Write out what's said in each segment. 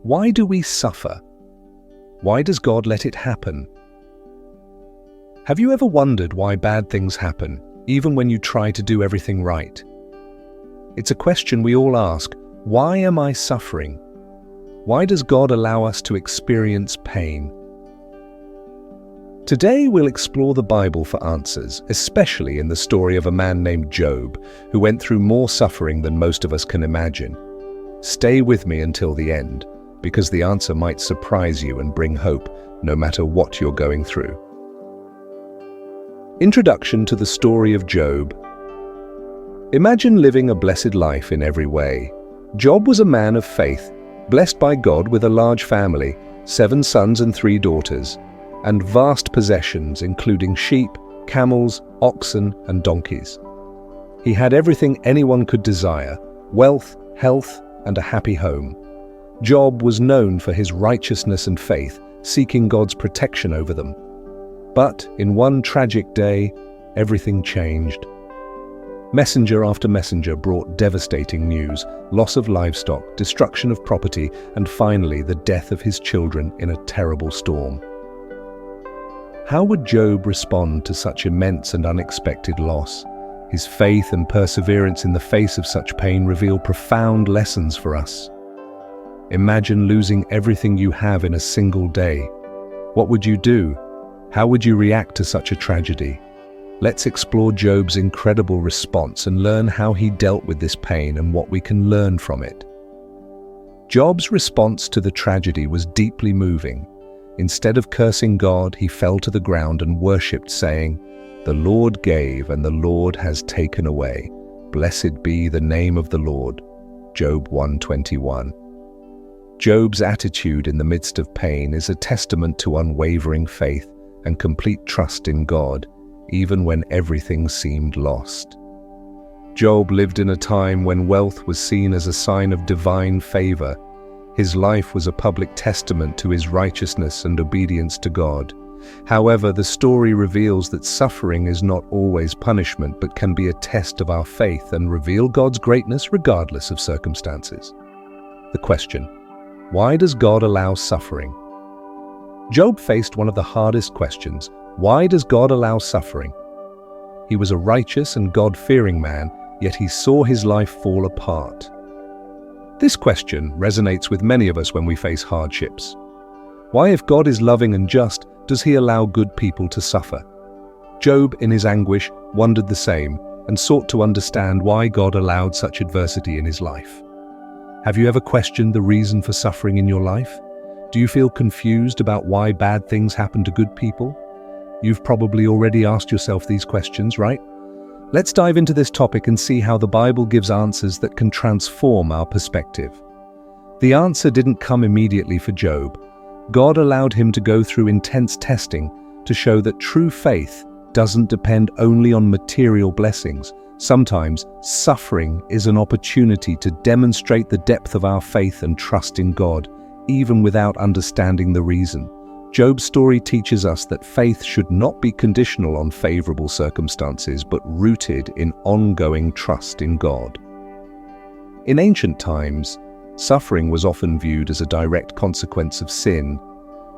Why do we suffer? Why does God let it happen? Have you ever wondered why bad things happen, even when you try to do everything right? It's a question we all ask. Why am I suffering? Why does God allow us to experience pain? Today we'll explore the Bible for answers, especially in the story of a man named Job, who went through more suffering than most of us can imagine. Stay with me until the end, because the answer might surprise you and bring hope, no matter what you're going through. Introduction to the story of Job. Imagine living a blessed life in every way. Job was a man of faith, blessed by God with a large family, 7 sons and 3 daughters, and vast possessions including sheep, camels, oxen, and donkeys. He had everything anyone could desire: wealth, health, and a happy home. Job was known for his righteousness and faith, seeking God's protection over them. But in one tragic day, everything changed. Messenger after messenger brought devastating news: loss of livestock, destruction of property, and finally the death of his children in a terrible storm. How would Job respond to such immense and unexpected loss? His faith and perseverance in the face of such pain reveal profound lessons for us. Imagine losing everything you have in a single day. What would you do? How would you react to such a tragedy? Let's explore Job's incredible response and learn how he dealt with this pain and what we can learn from it. Job's response to the tragedy was deeply moving. Instead of cursing God, he fell to the ground and worshipped, saying, "The Lord gave and the Lord has taken away. Blessed be the name of the Lord." Job 1:21. Job's attitude in the midst of pain is a testament to unwavering faith and complete trust in God, even when everything seemed lost. Job lived in a time when wealth was seen as a sign of divine favor. His life was a public testament to his righteousness and obedience to God. However, the story reveals that suffering is not always punishment, but can be a test of our faith and reveal God's greatness regardless of circumstances. The question: why does God allow suffering? Job faced one of the hardest questions. Why does God allow suffering? He was a righteous and God-fearing man, yet he saw his life fall apart. This question resonates with many of us when we face hardships. Why, if God is loving and just, does he allow good people to suffer? Job, in his anguish, wondered the same and sought to understand why God allowed such adversity in his life. Have you ever questioned the reason for suffering in your life? Do you feel confused about why bad things happen to good people? You've probably already asked yourself these questions, right? Let's dive into this topic and see how the Bible gives answers that can transform our perspective. The answer didn't come immediately for Job. God allowed him to go through intense testing to show that true faith doesn't depend only on material blessings. Sometimes suffering is an opportunity to demonstrate the depth of our faith and trust in God, even without understanding the reason. Job's story teaches us that faith should not be conditional on favorable circumstances, but rooted in ongoing trust in God. In ancient times, suffering was often viewed as a direct consequence of sin,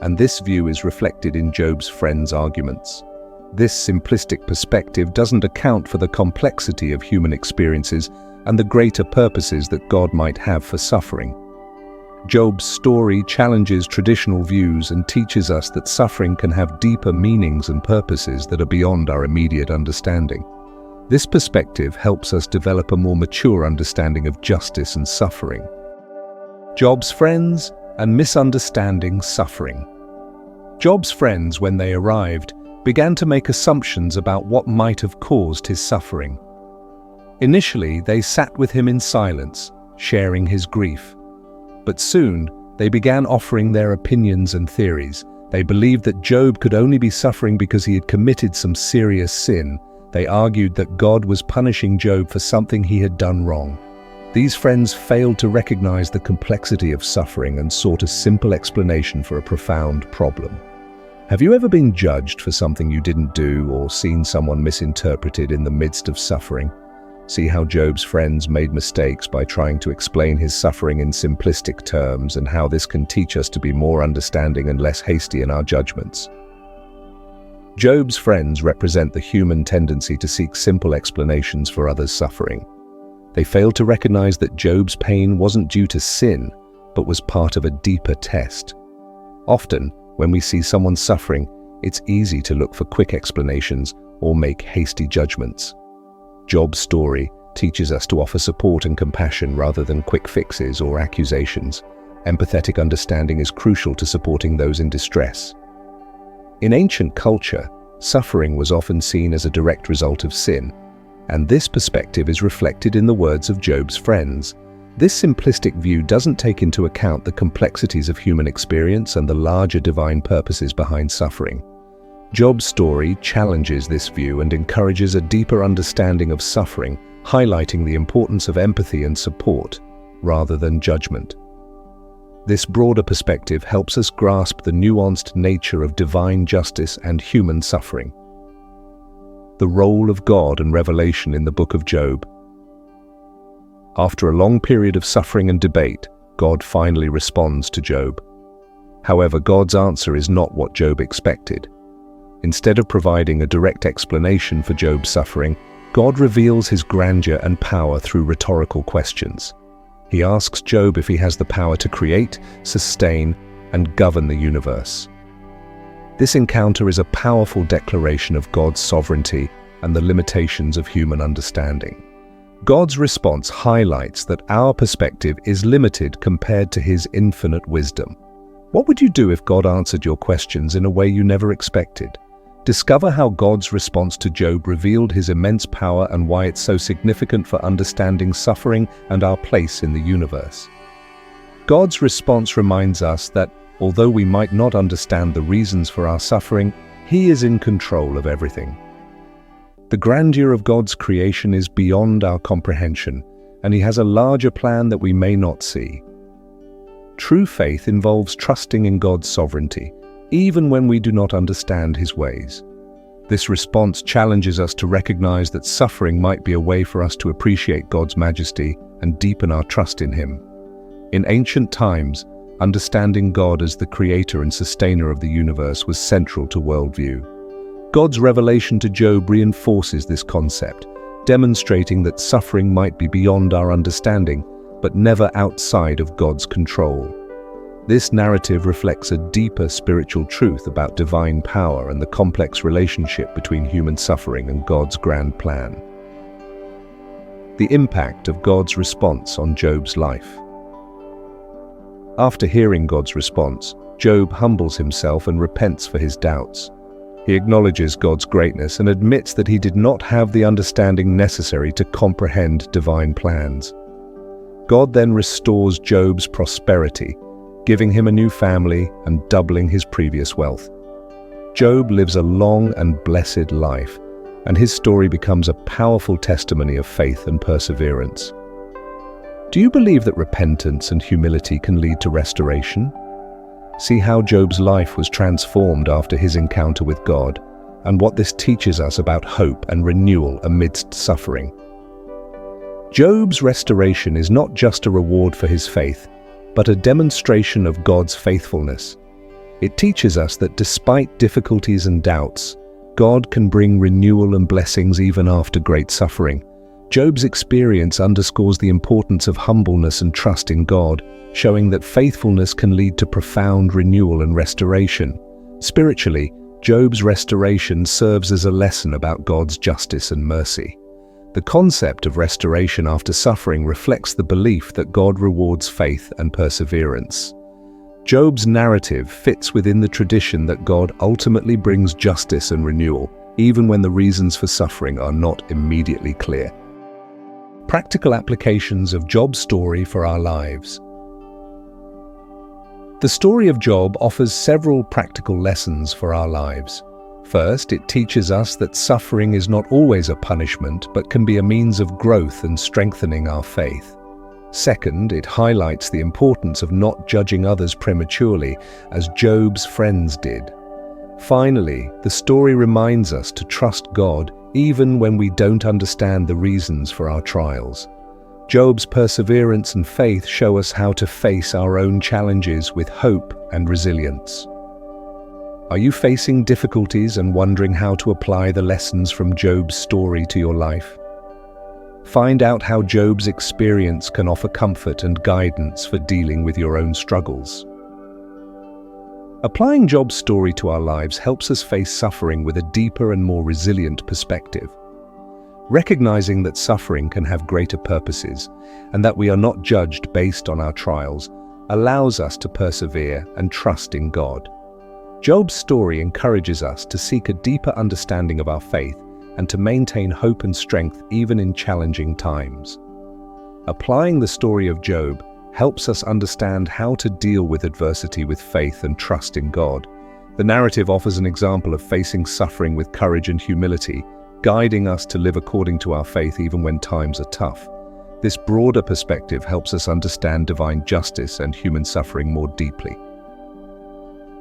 and this view is reflected in Job's friends' arguments. This simplistic perspective doesn't account for the complexity of human experiences and the greater purposes that God might have for suffering. Job's story challenges traditional views and teaches us that suffering can have deeper meanings and purposes that are beyond our immediate understanding. This perspective helps us develop a more mature understanding of justice and suffering. Job's friends and misunderstanding suffering. Job's friends, when they arrived, began to make assumptions about what might have caused his suffering. Initially, they sat with him in silence, sharing his grief. But soon, they began offering their opinions and theories. They believed that Job could only be suffering because he had committed some serious sin. They argued that God was punishing Job for something he had done wrong. These friends failed to recognize the complexity of suffering and sought a simple explanation for a profound problem. Have you ever been judged for something you didn't do or seen someone misinterpreted in the midst of suffering? See how Job's friends made mistakes by trying to explain his suffering in simplistic terms, and how this can teach us to be more understanding and less hasty in our judgments. Job's friends represent the human tendency to seek simple explanations for others' suffering. They failed to recognize that Job's pain wasn't due to sin, but was part of a deeper test. Often, when we see someone suffering, it's easy to look for quick explanations or make hasty judgments. Job's story teaches us to offer support and compassion rather than quick fixes or accusations. Empathetic understanding is crucial to supporting those in distress. In ancient culture, suffering was often seen as a direct result of sin, and this perspective is reflected in the words of Job's friends. This simplistic view doesn't take into account the complexities of human experience and the larger divine purposes behind suffering. Job's story challenges this view and encourages a deeper understanding of suffering, highlighting the importance of empathy and support, rather than judgment. This broader perspective helps us grasp the nuanced nature of divine justice and human suffering. The role of God and revelation in the book of Job. After a long period of suffering and debate, God finally responds to Job. However, God's answer is not what Job expected. Instead of providing a direct explanation for Job's suffering, God reveals his grandeur and power through rhetorical questions. He asks Job if he has the power to create, sustain, and govern the universe. This encounter is a powerful declaration of God's sovereignty and the limitations of human understanding. God's response highlights that our perspective is limited compared to his infinite wisdom. What would you do if God answered your questions in a way you never expected? Discover how God's response to Job revealed his immense power and why it's so significant for understanding suffering and our place in the universe. God's response reminds us that, although we might not understand the reasons for our suffering, he is in control of everything. The grandeur of God's creation is beyond our comprehension, and he has a larger plan that we may not see. True faith involves trusting in God's sovereignty, even when we do not understand his ways. This response challenges us to recognize that suffering might be a way for us to appreciate God's majesty and deepen our trust in him. In ancient times, understanding God as the creator and sustainer of the universe was central to worldview. God's revelation to Job reinforces this concept, demonstrating that suffering might be beyond our understanding, but never outside of God's control. This narrative reflects a deeper spiritual truth about divine power and the complex relationship between human suffering and God's grand plan. The impact of God's response on Job's life. After hearing God's response, Job humbles himself and repents for his doubts. He acknowledges God's greatness and admits that he did not have the understanding necessary to comprehend divine plans. God then restores Job's prosperity, giving him a new family and doubling his previous wealth. Job lives a long and blessed life, and his story becomes a powerful testimony of faith and perseverance. Do you believe that repentance and humility can lead to restoration? See how Job's life was transformed after his encounter with God, and what this teaches us about hope and renewal amidst suffering. Job's restoration is not just a reward for his faith, but a demonstration of God's faithfulness. It teaches us that despite difficulties and doubts, God can bring renewal and blessings even after great suffering. Job's experience underscores the importance of humbleness and trust in God, showing that faithfulness can lead to profound renewal and restoration. Spiritually, Job's restoration serves as a lesson about God's justice and mercy. The concept of restoration after suffering reflects the belief that God rewards faith and perseverance. Job's narrative fits within the tradition that God ultimately brings justice and renewal, even when the reasons for suffering are not immediately clear. Practical applications of Job's story for our lives. The story of Job offers several practical lessons for our lives. First, it teaches us that suffering is not always a punishment, but can be a means of growth and strengthening our faith. Second, it highlights the importance of not judging others prematurely, as Job's friends did. Finally, the story reminds us to trust God even when we don't understand the reasons for our trials. Job's perseverance and faith show us how to face our own challenges with hope and resilience. Are you facing difficulties and wondering how to apply the lessons from Job's story to your life? Find out how Job's experience can offer comfort and guidance for dealing with your own struggles. Applying Job's story to our lives helps us face suffering with a deeper and more resilient perspective. Recognizing that suffering can have greater purposes and that we are not judged based on our trials allows us to persevere and trust in God. Job's story encourages us to seek a deeper understanding of our faith and to maintain hope and strength even in challenging times. Applying the story of Job helps us understand how to deal with adversity with faith and trust in God. The narrative offers an example of facing suffering with courage and humility, guiding us to live according to our faith even when times are tough. This broader perspective helps us understand divine justice and human suffering more deeply.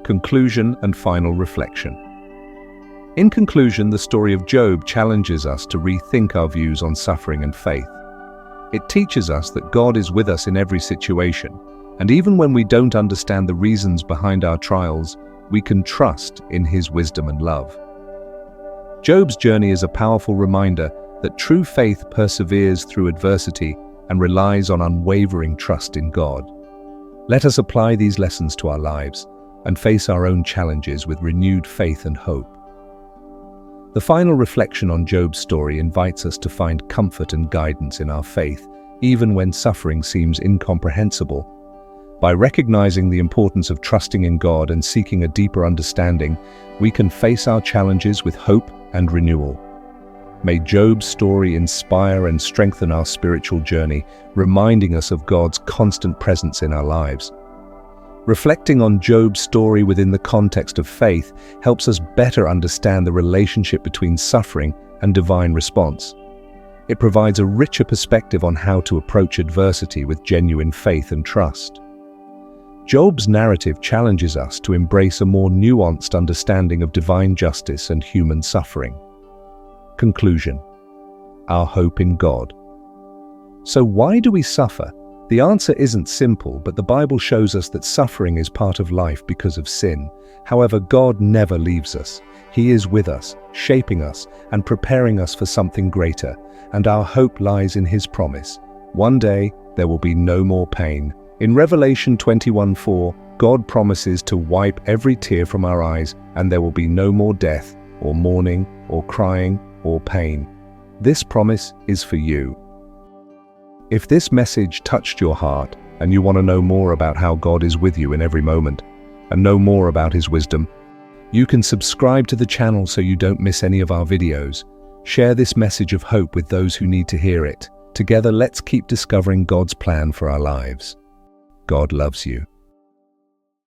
Conclusion and final reflection. In conclusion, the story of Job challenges us to rethink our views on suffering and faith. It teaches us that God is with us in every situation, and even when we don't understand the reasons behind our trials, we can trust in His wisdom and love. Job's journey is a powerful reminder that true faith perseveres through adversity and relies on unwavering trust in God. Let us apply these lessons to our lives and face our own challenges with renewed faith and hope. The final reflection on Job's story invites us to find comfort and guidance in our faith, even when suffering seems incomprehensible. By recognizing the importance of trusting in God and seeking a deeper understanding, we can face our challenges with hope and renewal. May Job's story inspire and strengthen our spiritual journey, reminding us of God's constant presence in our lives. Reflecting on Job's story within the context of faith helps us better understand the relationship between suffering and divine response. It provides a richer perspective on how to approach adversity with genuine faith and trust. Job's narrative challenges us to embrace a more nuanced understanding of divine justice and human suffering. Conclusion: our hope in God. So why do we suffer? The answer isn't simple, but the Bible shows us that suffering is part of life because of sin. However, God never leaves us. He is with us, shaping us and preparing us for something greater, and our hope lies in His promise. One day, there will be no more pain. In Revelation 21:4, God promises to wipe every tear from our eyes, and there will be no more death, or mourning, or crying, or pain. This promise is for you. If this message touched your heart, and you want to know more about how God is with you in every moment, and know more about His wisdom, you can subscribe to the channel so you don't miss any of our videos. Share this message of hope with those who need to hear it. Together, let's keep discovering God's plan for our lives. God loves you.